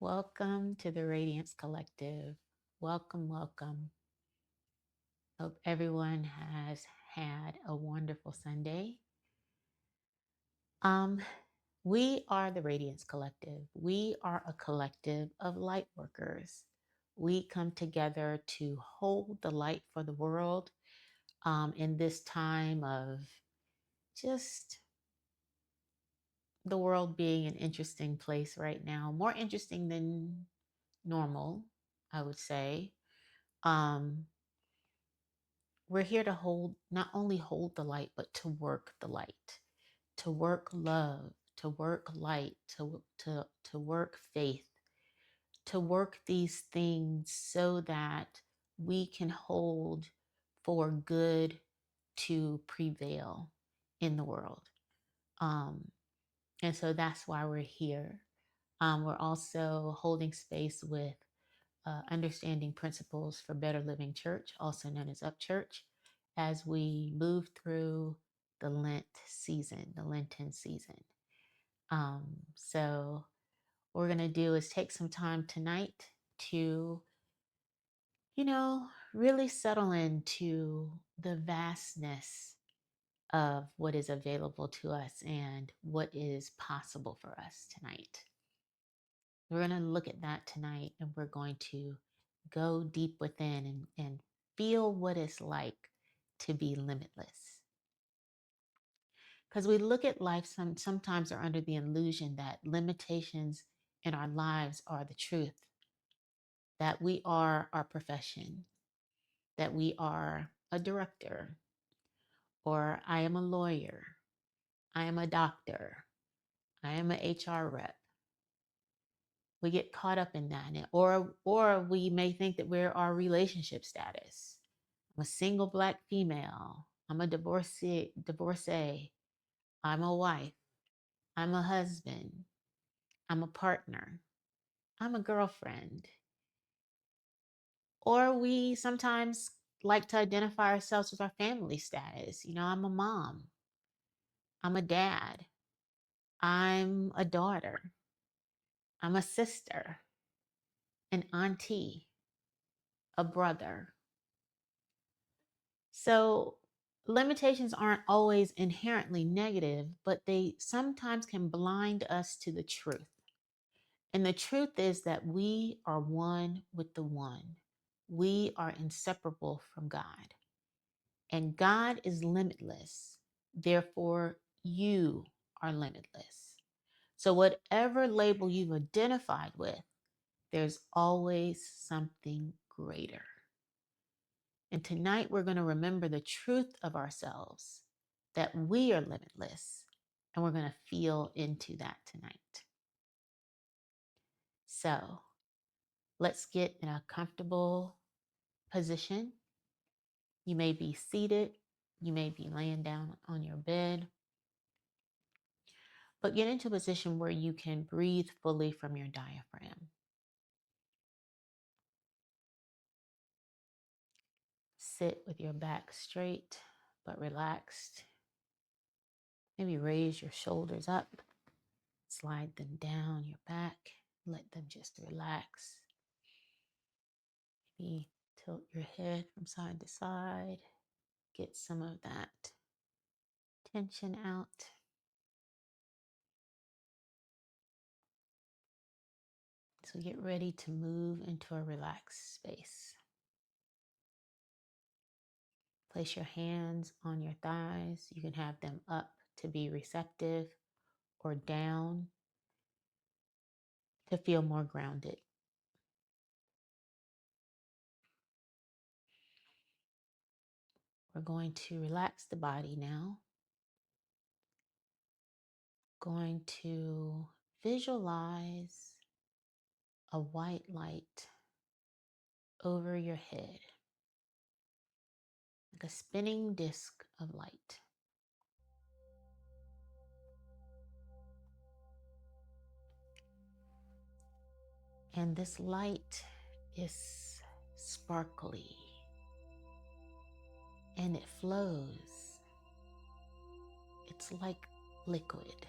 Welcome to the Radiance Collective. Welcome, welcome. Hope everyone has had a wonderful Sunday. Um, we are the Radiance Collective. We are a collective of light workers. We come together to hold the light for the world in this time of just the world being an interesting place right now, more interesting than normal, I would say. Um, we're here to not only hold the light, but to work the light, to work love, to work light, to work faith, to work these things so that we can hold for good to prevail in the world. And so that's why we're here. We're also holding space with Understanding Principles for Better Living Church, also known as Up Church, as we move through the Lenten season. So what we're going to do is take some time tonight to, really settle into the vastness of what is available to us and what is possible for us tonight. We're going to look at that tonight, and we're going to go deep within and feel what it's like to be limitless. Because we look at life sometimes are under the illusion that limitations in our lives are the truth, that we are our profession, that we are a director, or I am a lawyer, I am a doctor, I am an HR rep. We get caught up in that, or we may think that we're our relationship status. I'm a single Black female. I'm a divorcee. I'm a wife. I'm a husband. I'm a partner. I'm a girlfriend. Or we sometimes like to identify ourselves with our family status. I'm a mom. I'm a dad. I'm a daughter. I'm a sister, an auntie, a brother. So limitations aren't always inherently negative, but they sometimes can blind us to the truth. And the truth is that we are one with the one. We are inseparable from God. And God is limitless. Therefore, you are limitless. So, whatever label you've identified with, there's always something greater. And tonight, we're going to remember the truth of ourselves, that we are limitless. And we're going to feel into that tonight. So, let's get in a comfortable position. You may be seated, you may be laying down on your bed, but get into a position where you can breathe fully from your diaphragm. Sit with your back straight but relaxed. Maybe raise your shoulders up, slide them down your back, let them just relax. Maybe tilt your head from side to side, get some of that tension out. So get ready to move into a relaxed space. Place your hands on your thighs. You can have them up to be receptive or down to feel more grounded. We're going to relax the body now. Going to visualize a white light over your head, like a spinning disc of light. And this light is sparkly and it flows. It's like liquid.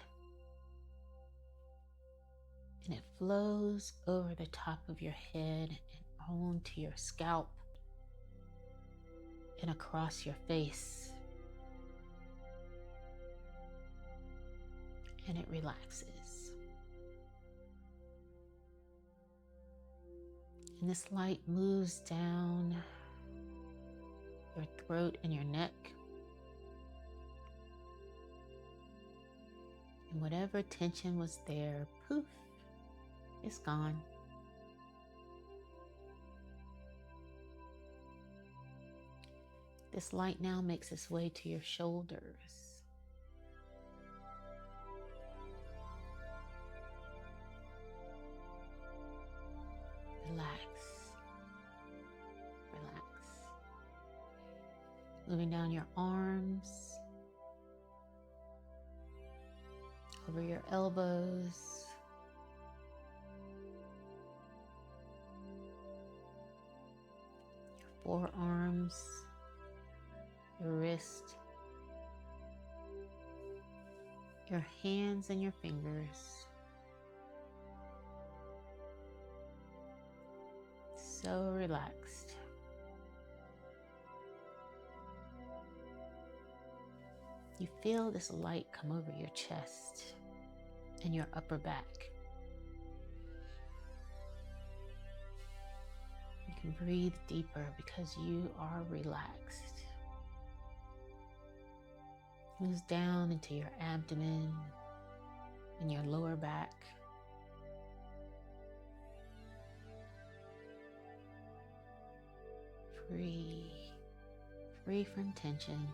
And it flows over the top of your head and onto your scalp and across your face. And it relaxes. And this light moves down your throat and your neck. And whatever tension was there, poof, it's gone. This light now makes its way to your shoulders. Relax. Relax. Moving down your arms, over your elbows, your forearms, your wrist, your hands and your fingers. So relaxed. You feel this light come over your chest and your upper back. You can breathe deeper because you are relaxed. Moves down into your abdomen and your lower back. Free from tension.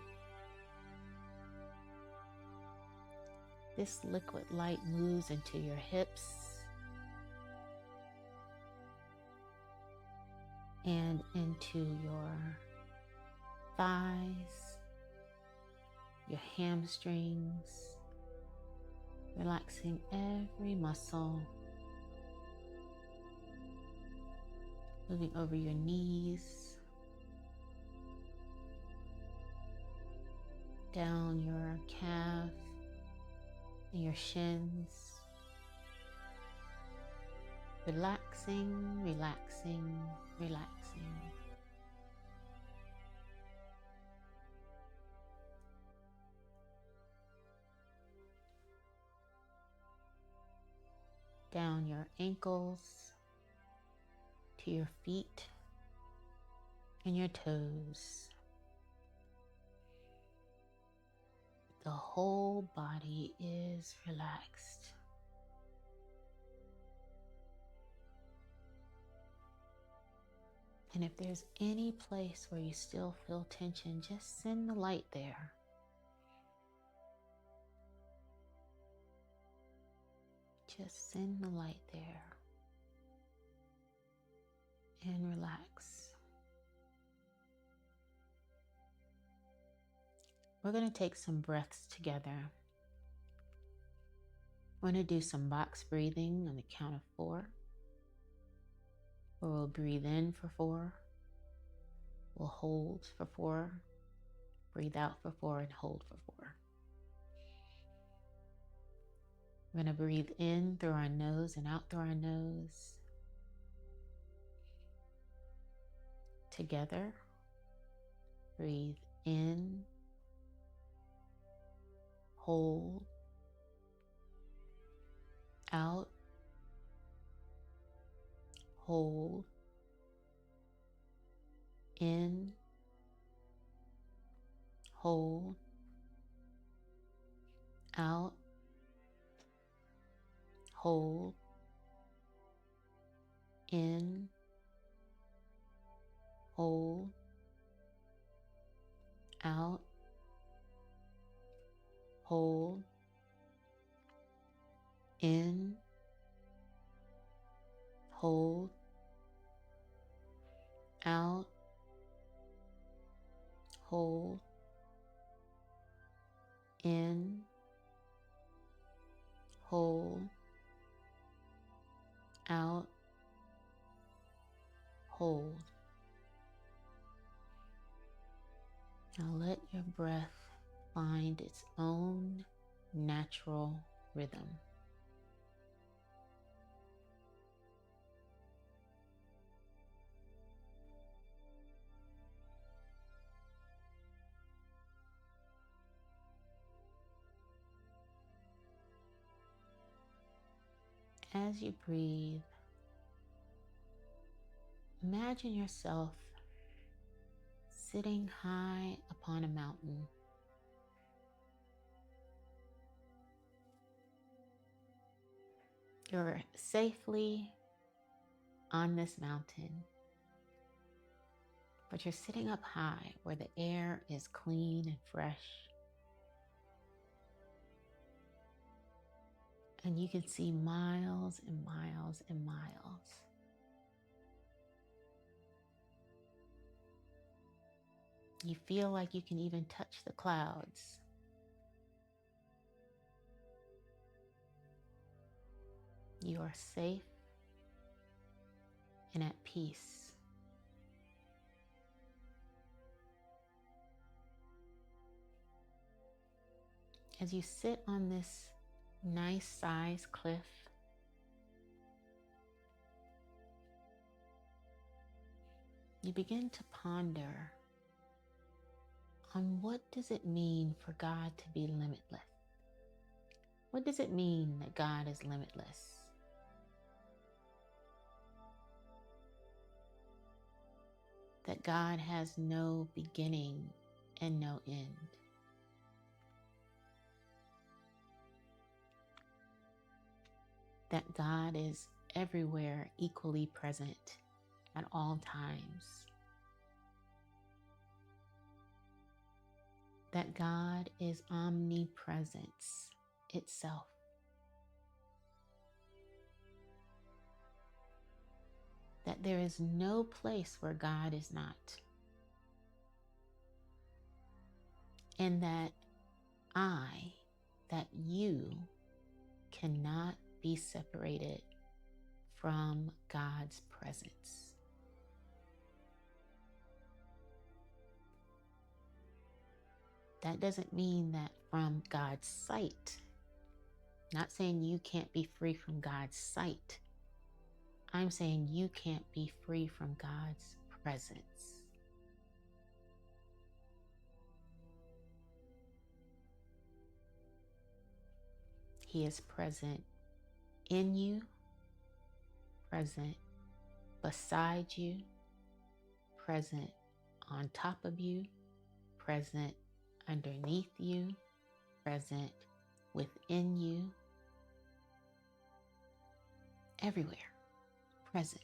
This liquid light moves into your hips and into your thighs, your hamstrings, relaxing every muscle, moving over your knees, down your calf and your shins, relaxing, relaxing, relaxing. Down your ankles to your feet and your toes. The whole body is relaxed. And if there's any place where you still feel tension, just send the light there. Just send the light there. And relax. We're going to take some breaths together. We're going to do some box breathing on the count of 4. Where we'll breathe in for 4. We'll hold for 4. Breathe out for 4 and hold for 4. We're going to breathe in through our nose and out through our nose. Together. Breathe in. Hold. Out. Hold. In. Hold. Out. Hold. In. Hold. Out. Hold. In. Hold. Out. Hold. In. Hold. Out. Hold. Now let your breath find its own natural rhythm. As you breathe, imagine yourself sitting high upon a mountain. You're safely on this mountain, but you're sitting up high where the air is clean and fresh. And you can see miles and miles and miles. You feel like you can even touch the clouds. You are safe and at peace. As you sit on this nice size cliff, you begin to ponder on what does it mean for God to be limitless? What does it mean that God is limitless? That God has no beginning and no end. That God is everywhere equally present at all times. That God is omnipresence itself. That there is no place where God is not. And that that you cannot be separated from God's presence. That doesn't mean that from God's sight. Not saying you can't be free from God's sight. I'm saying you can't be free from God's presence. He is present in you, present beside you, present on top of you, present underneath you, present within you, everywhere, present.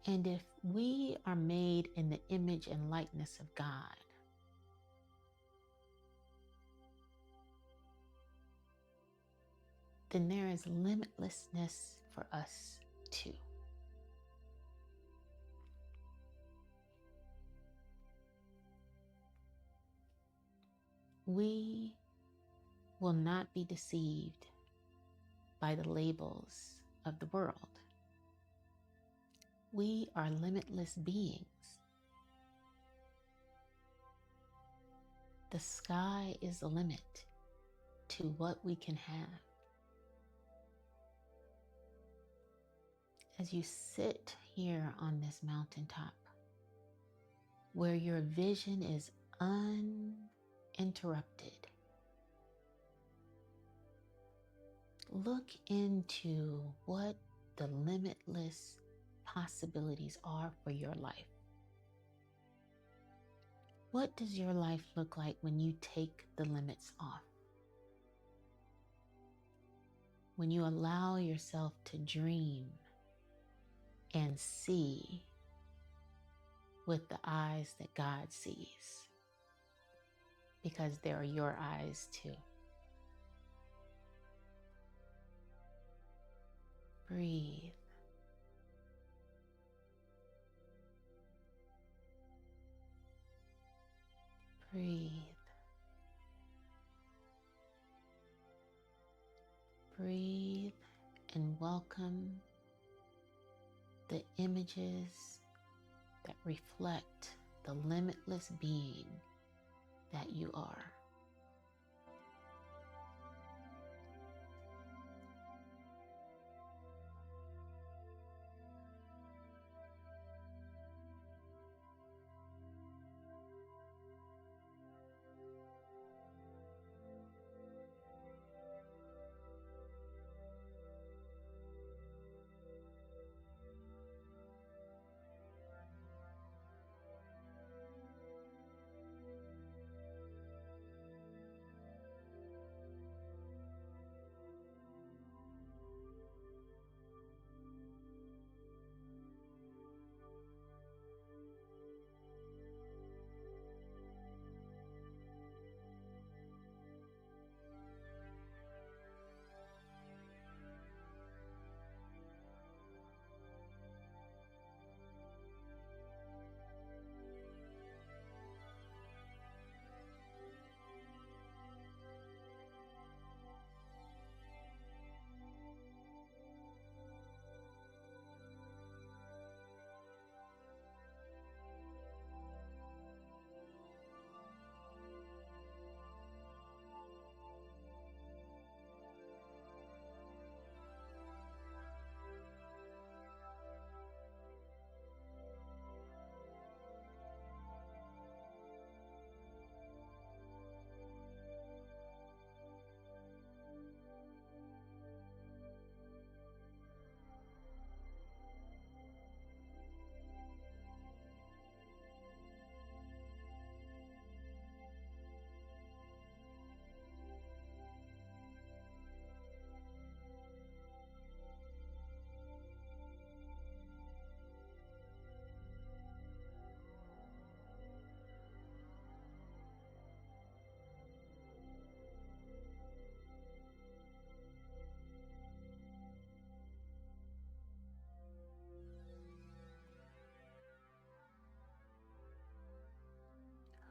And if we are made in the image and likeness of God, then there is limitlessness for us too. We will not be deceived by the labels of the world. We are limitless beings. The sky is the limit to what we can have. As you sit here on this mountaintop, where your vision is uninterrupted, look into what the limitless possibilities are for your life. What does your life look like when you take the limits off? When you allow yourself to dream and see with the eyes that God sees, because they are your eyes too. Breathe. Breathe. Breathe and welcome the images that reflect the limitless being that you are.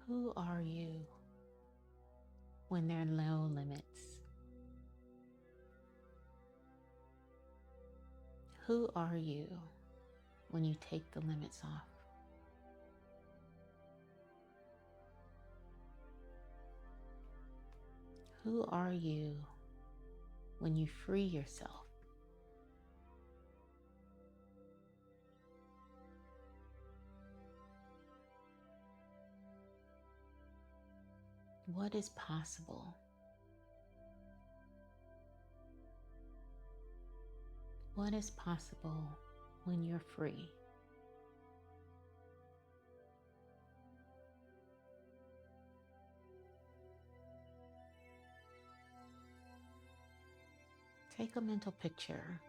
Who are you when there are no limits? Who are you when you take the limits off? Who are you when you free yourself? What is possible? What is possible when you're free? Take a mental picture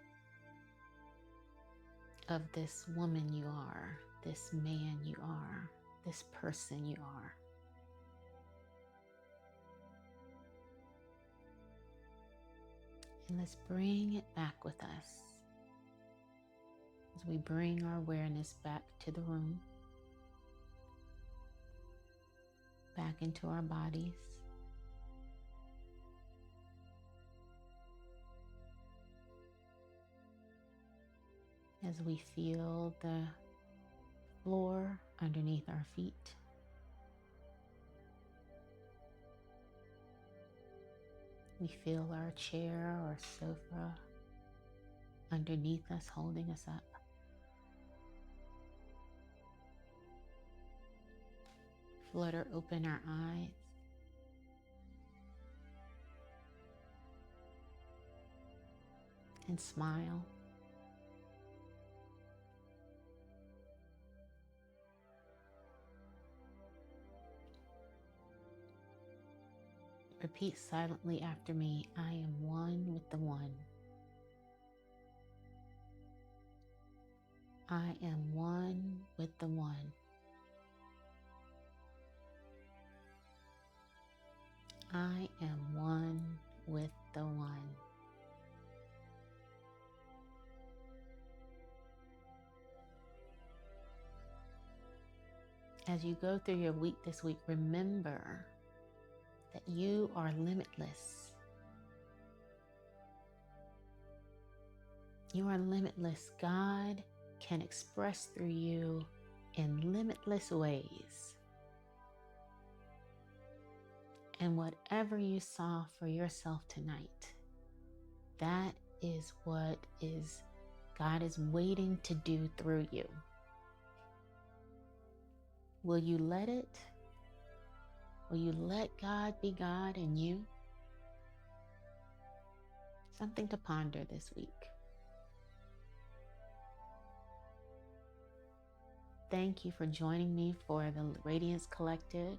of this woman you are, this man you are, this person you are. And let's bring it back with us as we bring our awareness back to the room, back into our bodies. As we feel the floor underneath our feet. We feel our chair or sofa underneath us, holding us up. Flutter open our eyes. And smile. Repeat silently after me. I am one with the one. I am one with the one. I am one with the one. As you go through your week this week, remember that you are limitless. You are limitless. God can express through you in limitless ways. And whatever you saw for yourself tonight, that is what God is waiting to do through you. Will you let it? Will you let God be God in you? Something to ponder this week. Thank you for joining me for the Radiance Collective.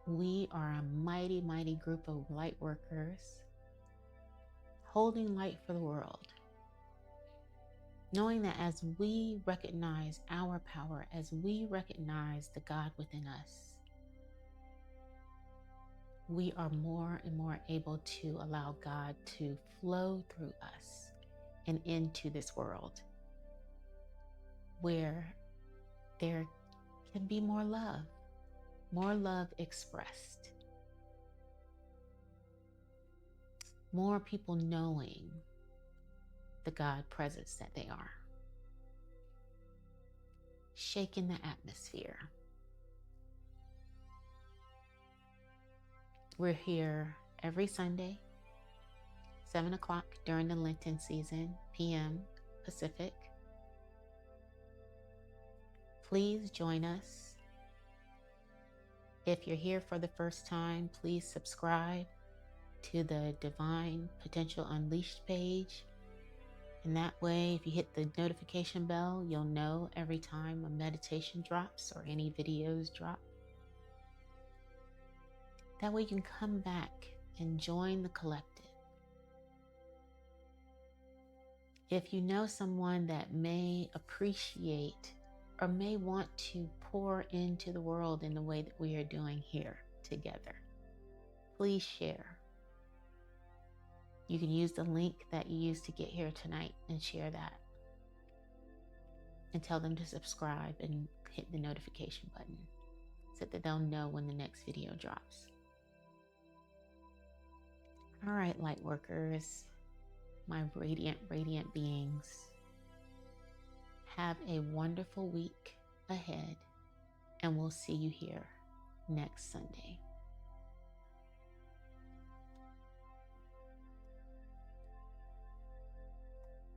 We are a mighty, mighty group of light workers holding light for the world. Knowing that as we recognize our power, as we recognize the God within us, we are more and more able to allow God to flow through us and into this world where there can be more love expressed, more people knowing the God presence that they are, shaking the atmosphere. We're here every Sunday, 7 o'clock during the Lenten season, p.m. Pacific. Please join us. If you're here for the first time, please subscribe to the Divine Potential Unleashed page. And that way, if you hit the notification bell, you'll know every time a meditation drops or any videos drop. That way you can come back and join the collective. If you know someone that may appreciate or may want to pour into the world in the way that we are doing here together, please share. You can use the link that you used to get here tonight and share that. and tell them to subscribe and hit the notification button so that they'll know when the next video drops. All right, light workers, my radiant, radiant beings, have a wonderful week ahead, and we'll see you here next Sunday.